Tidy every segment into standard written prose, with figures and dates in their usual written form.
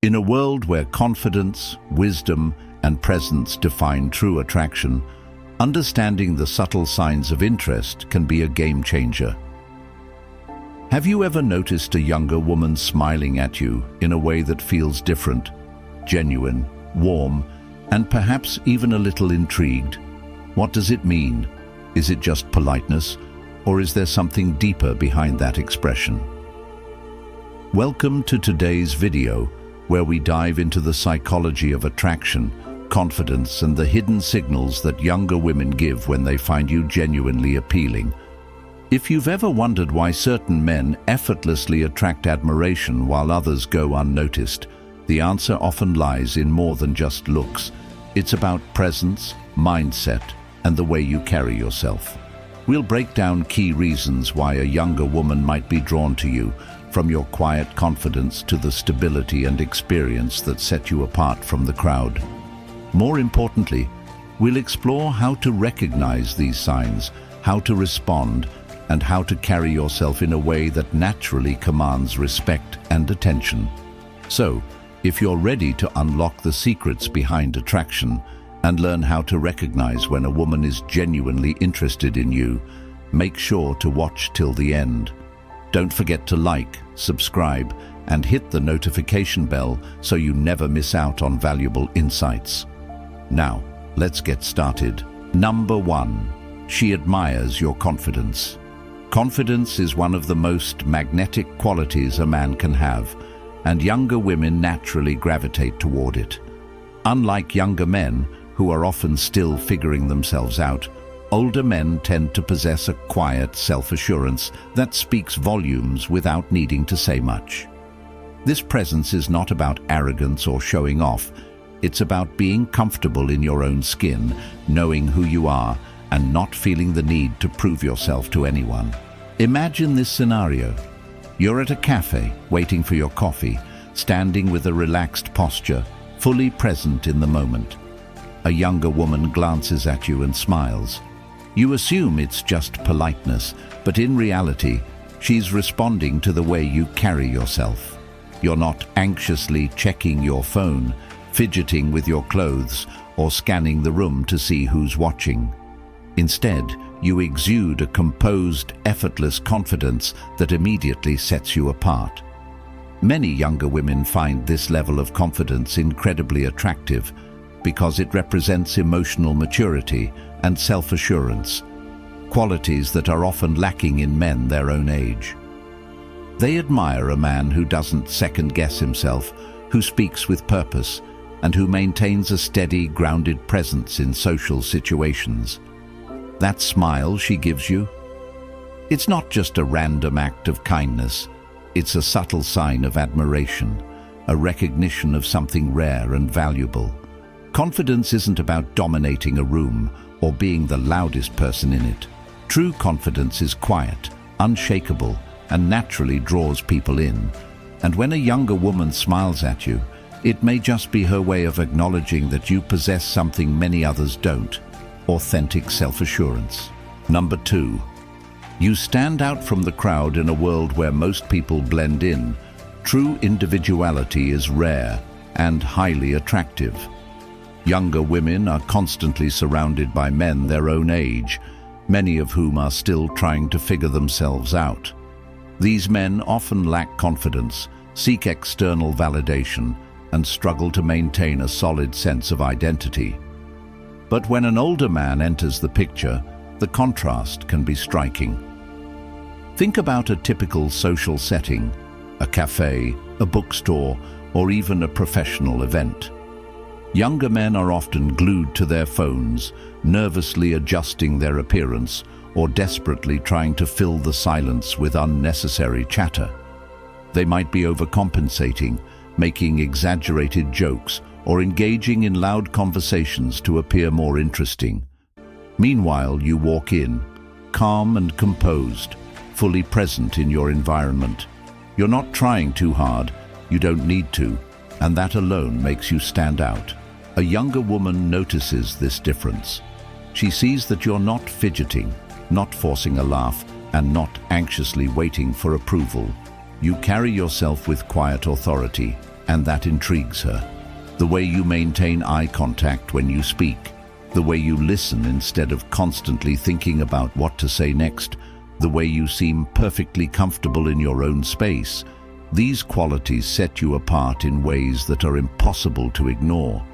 In a world where confidence, wisdom, and presence define true attraction, understanding the subtle signs of interest can be a game changer. Have you ever noticed a younger woman smiling at you in a way that feels different, genuine, warm, and perhaps even a little intrigued? What does it mean? Is it just politeness, or is there something deeper behind that expression? Welcome to today's video, where we dive into the psychology of attraction, confidence, and the hidden signals that younger women give when they find you genuinely appealing. If you've ever wondered why certain men effortlessly attract admiration while others go unnoticed, the answer often lies in more than just looks. It's about presence, mindset, and the way you carry yourself. We'll break down key reasons why a younger woman might be drawn to you, from your quiet confidence to the stability and experience that set you apart from the crowd. More importantly, we'll explore how to recognize these signs, how to respond, and how to carry yourself in a way that naturally commands respect and attention. So, if you're ready to unlock the secrets behind attraction and learn how to recognize when a woman is genuinely interested in you, make sure to watch till the end. Don't forget to like, subscribe, and hit the notification bell so you never miss out on valuable insights. Now, let's get started. Number 1. She admires your confidence. Confidence is one of the most magnetic qualities a man can have, and younger women naturally gravitate toward it. Unlike younger men, who are often still figuring themselves out, older men tend to possess a quiet self-assurance that speaks volumes without needing to say much. This presence is not about arrogance or showing off. It's about being comfortable in your own skin, knowing who you are, and not feeling the need to prove yourself to anyone. Imagine this scenario. You're at a cafe, waiting for your coffee, standing with a relaxed posture, fully present in the moment. A younger woman glances at you and smiles. You assume it's just politeness, but in reality, she's responding to the way you carry yourself. You're not anxiously checking your phone, fidgeting with your clothes, or scanning the room to see who's watching. Instead, you exude a composed, effortless confidence that immediately sets you apart. Many younger women find this level of confidence incredibly attractive because it represents emotional maturity and self-assurance, qualities that are often lacking in men their own age. They admire a man who doesn't second-guess himself, who speaks with purpose, and who maintains a steady, grounded presence in social situations. That smile she gives you? It's not just a random act of kindness. It's a subtle sign of admiration, a recognition of something rare and valuable. Confidence isn't about dominating a room or being the loudest person in it. True confidence is quiet, unshakable, and naturally draws people in. And when a younger woman smiles at you, it may just be her way of acknowledging that you possess something many others don't: authentic self-assurance. Number 2. You stand out from the crowd in a world where most people blend in. True individuality is rare and highly attractive. Younger women are constantly surrounded by men their own age, many of whom are still trying to figure themselves out. These men often lack confidence, seek external validation, and struggle to maintain a solid sense of identity. But when an older man enters the picture, the contrast can be striking. Think about a typical social setting: a cafe, a bookstore, or even a professional event. Younger men are often glued to their phones, nervously adjusting their appearance or desperately trying to fill the silence with unnecessary chatter. They might be overcompensating, making exaggerated jokes, or engaging in loud conversations to appear more interesting. Meanwhile, you walk in, calm and composed, fully present in your environment. You're not trying too hard, you don't need to, and that alone makes you stand out. A younger woman notices this difference. She sees that you're not fidgeting, not forcing a laugh, and not anxiously waiting for approval. You carry yourself with quiet authority, and that intrigues her. The way you maintain eye contact when you speak, the way you listen instead of constantly thinking about what to say next, the way you seem perfectly comfortable in your own space. These qualities set you apart in ways that are impossible to ignore.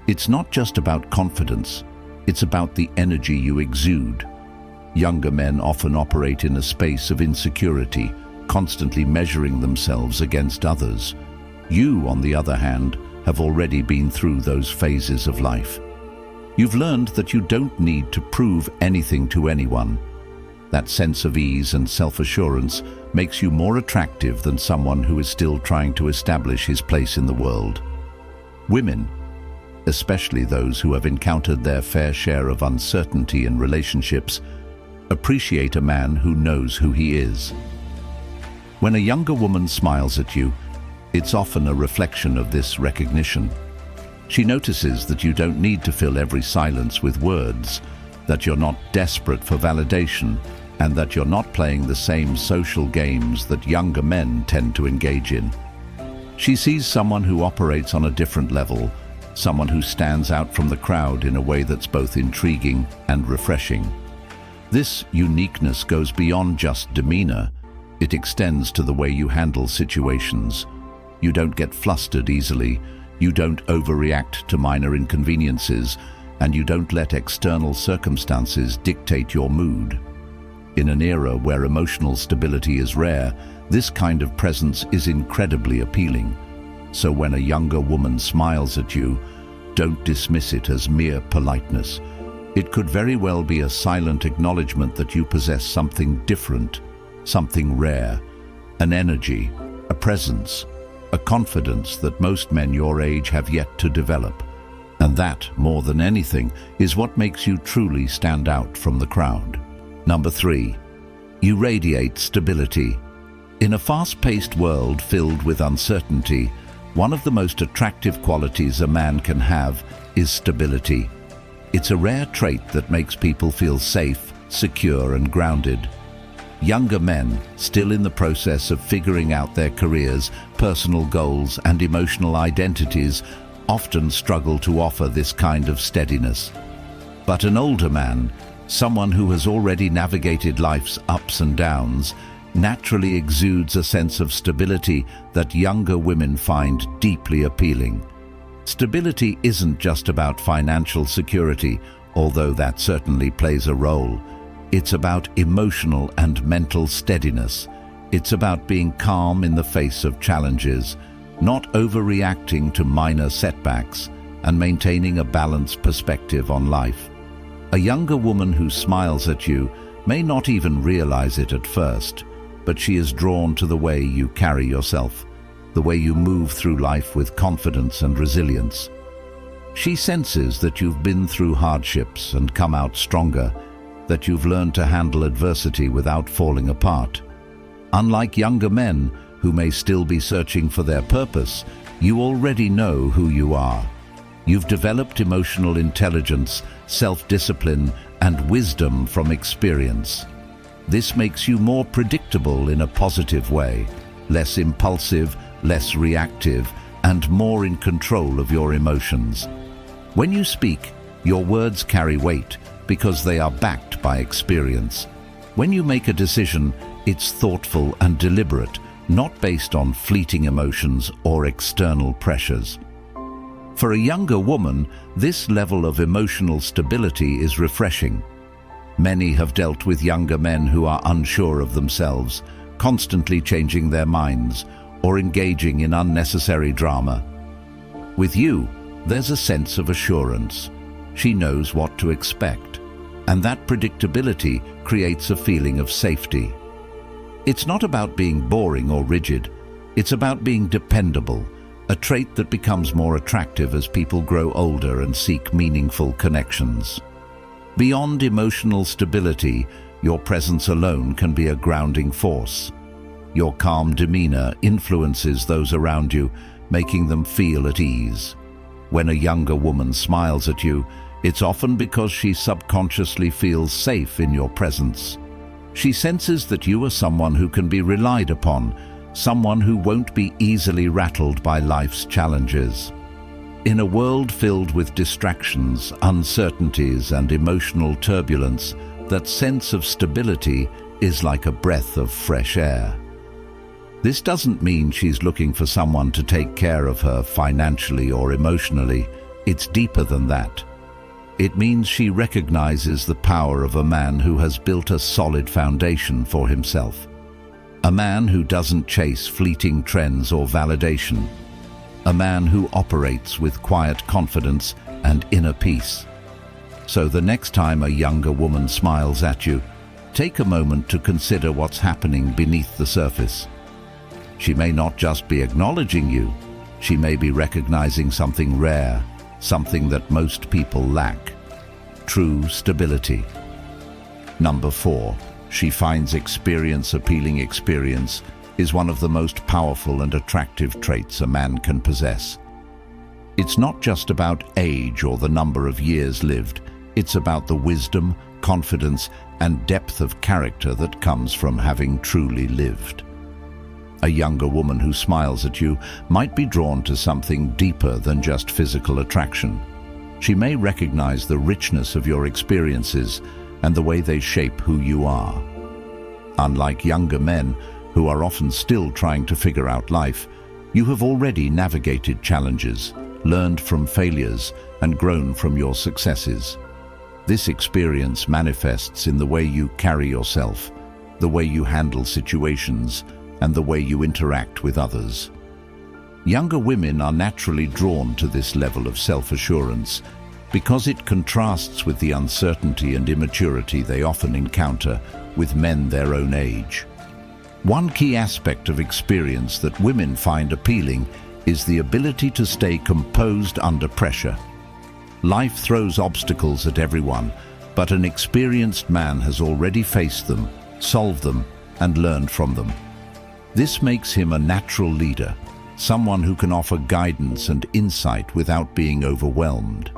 It's not just about confidence, it's about the energy you exude. Younger men often operate in a space of insecurity, constantly measuring themselves against others. You, on the other hand, have already been through those phases of life. You've learned that you don't need to prove anything to anyone. That sense of ease and self-assurance makes you more attractive than someone who is still trying to establish his place in the world. Women, especially those who have encountered their fair share of uncertainty in relationships, appreciate a man who knows who he is. When a younger woman smiles at you, it's often a reflection of this recognition. She notices that you don't need to fill every silence with words, that you're not desperate for validation, and that you're not playing the same social games that younger men tend to engage in. She sees someone who operates on a different level, someone who stands out from the crowd in a way that's both intriguing and refreshing. This uniqueness goes beyond just demeanor. It extends to the way you handle situations. You don't get flustered easily, you don't overreact to minor inconveniences, and you don't let external circumstances dictate your mood. In an era where emotional stability is rare, this kind of presence is incredibly appealing. So when a younger woman smiles at you, don't dismiss it as mere politeness. It could very well be a silent acknowledgement that you possess something different, something rare, an energy, a presence, a confidence that most men your age have yet to develop. And that, more than anything, is what makes you truly stand out from the crowd. Number 3. You radiate stability. In a fast-paced world filled with uncertainty, one of the most attractive qualities a man can have is stability. It's a rare trait that makes people feel safe, secure, and grounded. Younger men, still in the process of figuring out their careers, personal goals, and emotional identities, often struggle to offer this kind of steadiness. But an older man, someone who has already navigated life's ups and downs, naturally exudes a sense of stability that younger women find deeply appealing. Stability isn't just about financial security, although that certainly plays a role. It's about emotional and mental steadiness. It's about being calm in the face of challenges, not overreacting to minor setbacks, and maintaining a balanced perspective on life. A younger woman who smiles at you may not even realize it at first, but she is drawn to the way you carry yourself, the way you move through life with confidence and resilience. She senses that you've been through hardships and come out stronger, that you've learned to handle adversity without falling apart. Unlike younger men, who may still be searching for their purpose, you already know who you are. You've developed emotional intelligence, self-discipline, and wisdom from experience. This makes you more predictable in a positive way, less impulsive, less reactive, and more in control of your emotions. When you speak, your words carry weight because they are backed by experience. When you make a decision, it's thoughtful and deliberate, not based on fleeting emotions or external pressures. For a younger woman, this level of emotional stability is refreshing. Many have dealt with younger men who are unsure of themselves, constantly changing their minds or engaging in unnecessary drama. With you, there's a sense of assurance. She knows what to expect, and that predictability creates a feeling of safety. It's not about being boring or rigid. It's about being dependable, a trait that becomes more attractive as people grow older and seek meaningful connections. Beyond emotional stability, your presence alone can be a grounding force. Your calm demeanor influences those around you, making them feel at ease. When a younger woman smiles at you, it's often because she subconsciously feels safe in your presence. She senses that you are someone who can be relied upon, someone who won't be easily rattled by life's challenges. In a world filled with distractions, uncertainties, and emotional turbulence, that sense of stability is like a breath of fresh air. This doesn't mean she's looking for someone to take care of her financially or emotionally. It's deeper than that. It means she recognizes the power of a man who has built a solid foundation for himself. A man who doesn't chase fleeting trends or validation. A man who operates with quiet confidence and inner peace. So the next time a younger woman smiles at you, take a moment to consider what's happening beneath the surface. She may not just be acknowledging you, she may be recognizing something rare, something that most people lack: true stability. Number 4, she finds experience appealing. Experience is one of the most powerful and attractive traits a man can possess. It's not just about age or the number of years lived, it's about the wisdom, confidence, and depth of character that comes from having truly lived. A younger woman who smiles at you might be drawn to something deeper than just physical attraction. She may recognize the richness of your experiences and the way they shape who you are. Unlike younger men, who are often still trying to figure out life, you have already navigated challenges, learned from failures, and grown from your successes. This experience manifests in the way you carry yourself, the way you handle situations, and the way you interact with others. Younger women are naturally drawn to this level of self-assurance because it contrasts with the uncertainty and immaturity they often encounter with men their own age. One key aspect of experience that women find appealing is the ability to stay composed under pressure. Life throws obstacles at everyone, but an experienced man has already faced them, solved them, and learned from them. This makes him a natural leader, someone who can offer guidance and insight without being overwhelmed.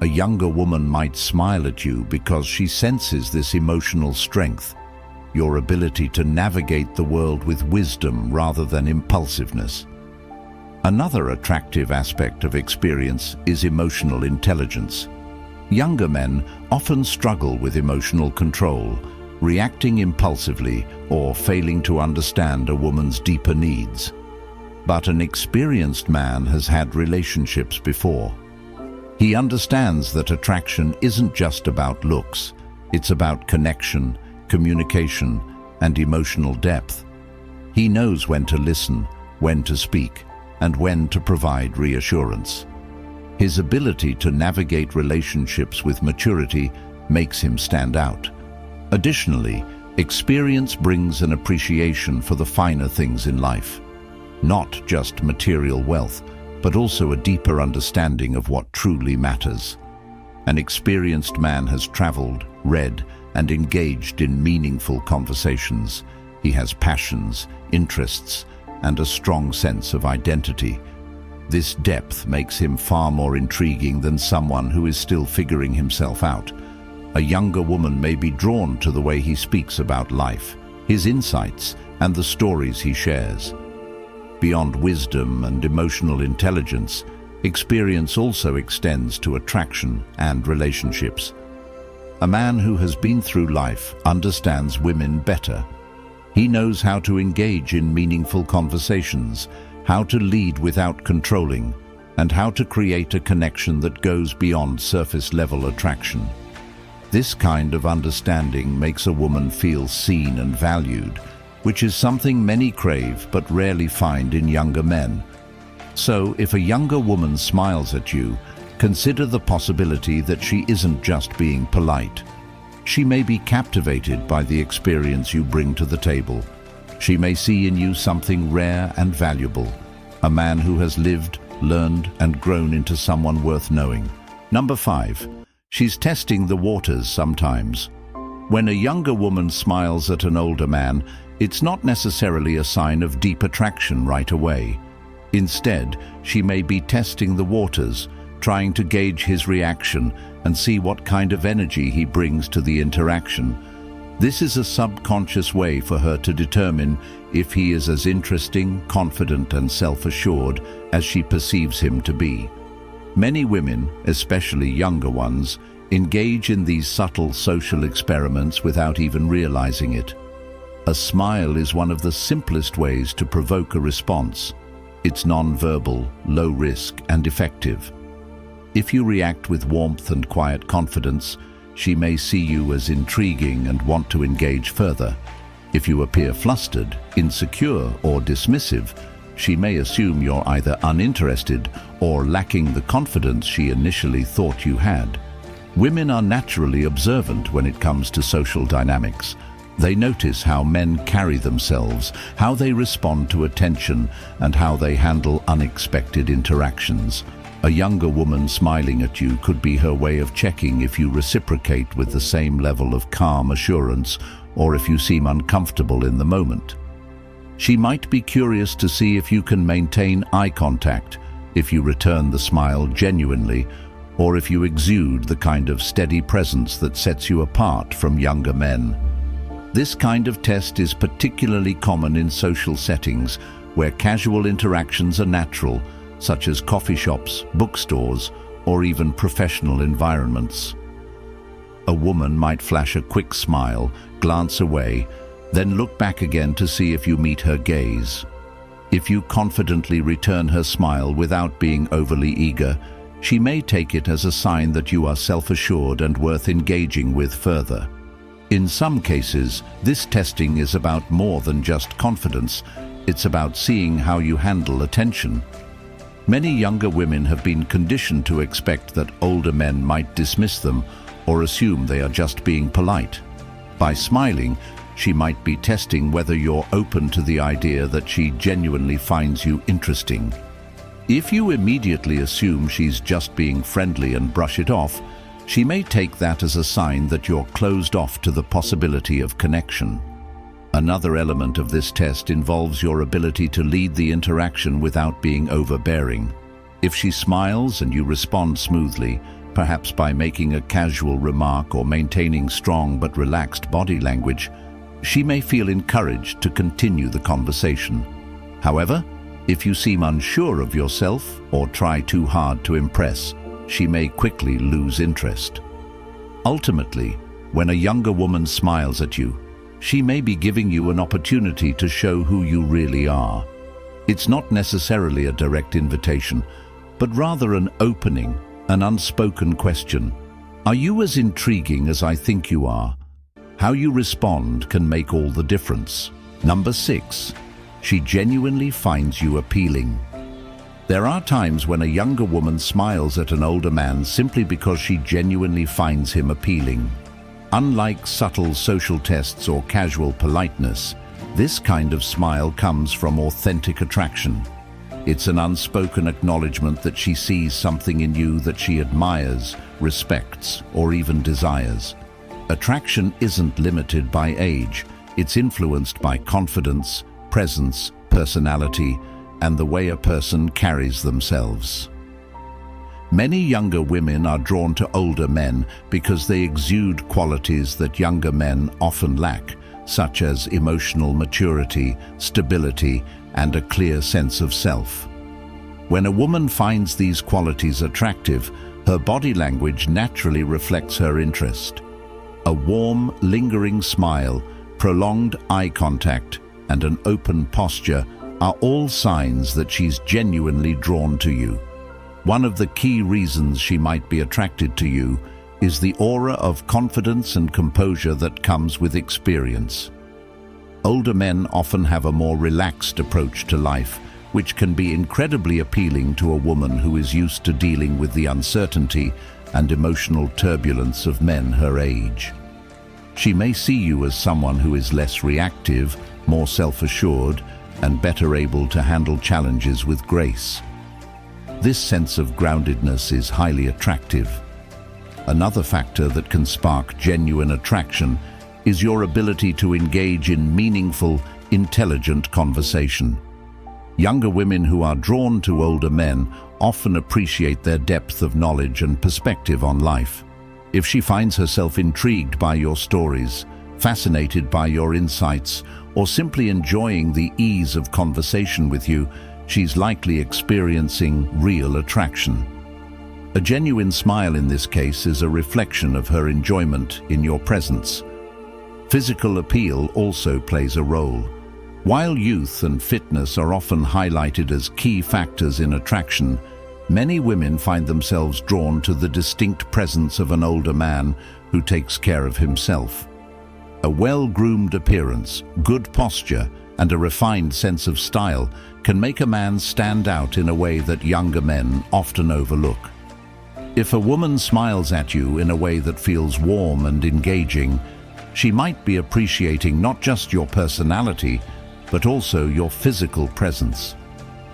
A younger woman might smile at you because she senses this emotional strength, your ability to navigate the world with wisdom rather than impulsiveness. Another attractive aspect of experience is emotional intelligence. Younger men often struggle with emotional control, reacting impulsively or failing to understand a woman's deeper needs. But an experienced man has had relationships before. He understands that attraction isn't just about looks, it's about connection, communication, and emotional depth. He knows when to listen, when to speak, and when to provide reassurance. His ability to navigate relationships with maturity makes him stand out. Additionally, experience brings an appreciation for the finer things in life. Not just material wealth, but also a deeper understanding of what truly matters. An experienced man has traveled, read, and engaged in meaningful conversations. He has passions, interests, and a strong sense of identity. This depth makes him far more intriguing than someone who is still figuring himself out. A younger woman may be drawn to the way he speaks about life, his insights, and the stories he shares. Beyond wisdom and emotional intelligence, experience also extends to attraction and relationships. A man who has been through life understands women better. He knows how to engage in meaningful conversations, how to lead without controlling, and how to create a connection that goes beyond surface-level attraction. This kind of understanding makes a woman feel seen and valued, which is something many crave but rarely find in younger men. So, if a younger woman smiles at you, consider the possibility that she isn't just being polite. She may be captivated by the experience you bring to the table. She may see in you something rare and valuable, a man who has lived, learned, and grown into someone worth knowing. Number 5. She's testing the waters sometimes. When a younger woman smiles at an older man, it's not necessarily a sign of deep attraction right away. Instead, she may be testing the waters, trying to gauge his reaction and see what kind of energy he brings to the interaction. This is a subconscious way for her to determine if he is as interesting, confident, and self-assured as she perceives him to be. Many women, especially younger ones, engage in these subtle social experiments without even realizing it. A smile is one of the simplest ways to provoke a response. It's non-verbal, low risk, and effective. If you react with warmth and quiet confidence, she may see you as intriguing and want to engage further. If you appear flustered, insecure, or dismissive, she may assume you're either uninterested or lacking the confidence she initially thought you had. Women are naturally observant when it comes to social dynamics. They notice how men carry themselves, how they respond to attention, and how they handle unexpected interactions. A younger woman smiling at you could be her way of checking if you reciprocate with the same level of calm assurance or if you seem uncomfortable in the moment. She might be curious to see if you can maintain eye contact, if you return the smile genuinely, or if you exude the kind of steady presence that sets you apart from younger men. This kind of test is particularly common in social settings where casual interactions are natural, such as coffee shops, bookstores, or even professional environments. A woman might flash a quick smile, glance away, then look back again to see if you meet her gaze. If you confidently return her smile without being overly eager, she may take it as a sign that you are self-assured and worth engaging with further. In some cases, this testing is about more than just confidence. It's about seeing how you handle attention. Many younger women have been conditioned to expect that older men might dismiss them or assume they are just being polite. By smiling, she might be testing whether you're open to the idea that she genuinely finds you interesting. If you immediately assume she's just being friendly and brush it off, she may take that as a sign that you're closed off to the possibility of connection. Another element of this test involves your ability to lead the interaction without being overbearing. If she smiles and you respond smoothly, perhaps by making a casual remark or maintaining strong but relaxed body language, she may feel encouraged to continue the conversation. However, if you seem unsure of yourself or try too hard to impress, she may quickly lose interest. Ultimately, when a younger woman smiles at you, she may be giving you an opportunity to show who you really are. It's not necessarily a direct invitation, but rather an opening, an unspoken question. Are you as intriguing as I think you are? How you respond can make all the difference. Number 6. She genuinely finds you appealing. There are times when a younger woman smiles at an older man simply because she genuinely finds him appealing. Unlike subtle social tests or casual politeness, this kind of smile comes from authentic attraction. It's an unspoken acknowledgement that she sees something in you that she admires, respects, or even desires. Attraction isn't limited by age. It's influenced by confidence, presence, personality, and the way a person carries themselves. Many younger women are drawn to older men because they exude qualities that younger men often lack, such as emotional maturity, stability, and a clear sense of self. When a woman finds these qualities attractive, her body language naturally reflects her interest. A warm, lingering smile, prolonged eye contact, and an open posture are all signs that she's genuinely drawn to you. One of the key reasons she might be attracted to you is the aura of confidence and composure that comes with experience. Older men often have a more relaxed approach to life, which can be incredibly appealing to a woman who is used to dealing with the uncertainty and emotional turbulence of men her age. She may see you as someone who is less reactive, more self-assured, and better able to handle challenges with grace. This sense of groundedness is highly attractive. Another factor that can spark genuine attraction is your ability to engage in meaningful, intelligent conversation. Younger women who are drawn to older men often appreciate their depth of knowledge and perspective on life. If she finds herself intrigued by your stories, fascinated by your insights, or simply enjoying the ease of conversation with you, she's likely experiencing real attraction. A genuine smile in this case is a reflection of her enjoyment in your presence. Physical appeal also plays a role. While youth and fitness are often highlighted as key factors in attraction, many women find themselves drawn to the distinct presence of an older man who takes care of himself. A well-groomed appearance, good posture, and a refined sense of style can make a man stand out in a way that younger men often overlook. If a woman smiles at you in a way that feels warm and engaging, she might be appreciating not just your personality, but also your physical presence.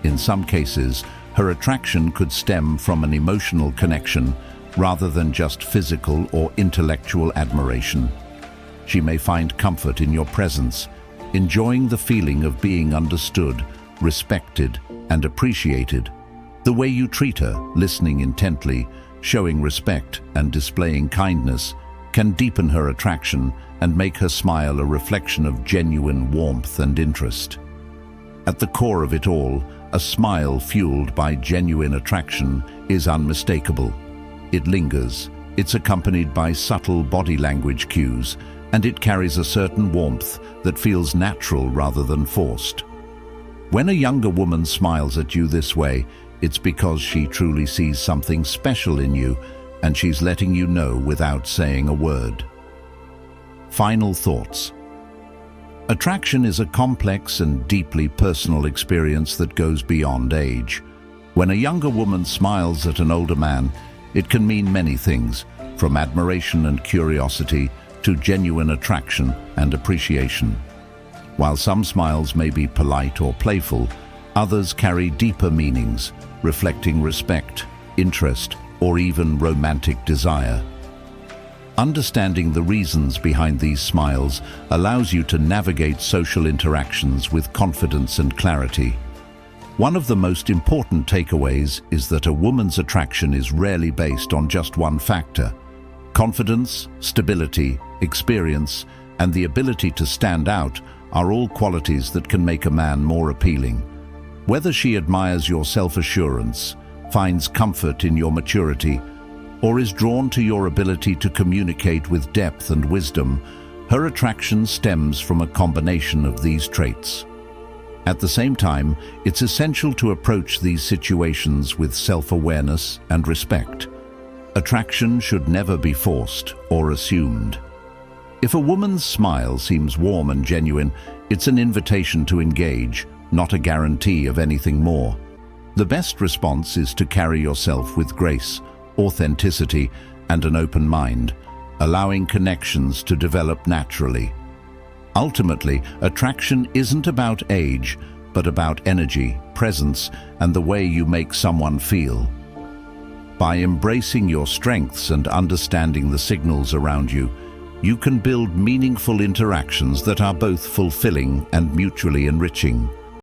In some cases, her attraction could stem from an emotional connection rather than just physical or intellectual admiration. She may find comfort in your presence, enjoying the feeling of being understood, respected, and appreciated. The way you treat her, listening intently, showing respect, and displaying kindness can deepen her attraction and make her smile a reflection of genuine warmth and interest. At the core of it all, a smile fueled by genuine attraction is unmistakable. It lingers, it's accompanied by subtle body language cues, and it carries a certain warmth that feels natural rather than forced. When a younger woman smiles at you this way, it's because she truly sees something special in you, and she's letting you know without saying a word. Final thoughts. Attraction is a complex and deeply personal experience that goes beyond age. When a younger woman smiles at an older man, it can mean many things, from admiration and curiosity to genuine attraction and appreciation. While some smiles may be polite or playful, others carry deeper meanings, reflecting respect, interest, or even romantic desire. Understanding the reasons behind these smiles allows you to navigate social interactions with confidence and clarity. One of the most important takeaways is that a woman's attraction is rarely based on just one factor. Confidence, stability, experience, and the ability to stand out are all qualities that can make a man more appealing. Whether she admires your self-assurance, finds comfort in your maturity, or is drawn to your ability to communicate with depth and wisdom, her attraction stems from a combination of these traits. At the same time, it's essential to approach these situations with self-awareness and respect. Attraction should never be forced or assumed. If a woman's smile seems warm and genuine, it's an invitation to engage, not a guarantee of anything more. The best response is to carry yourself with grace, authenticity, and an open mind, allowing connections to develop naturally. Ultimately, attraction isn't about age, but about energy, presence, and the way you make someone feel. By embracing your strengths and understanding the signals around you, you can build meaningful interactions that are both fulfilling and mutually enriching.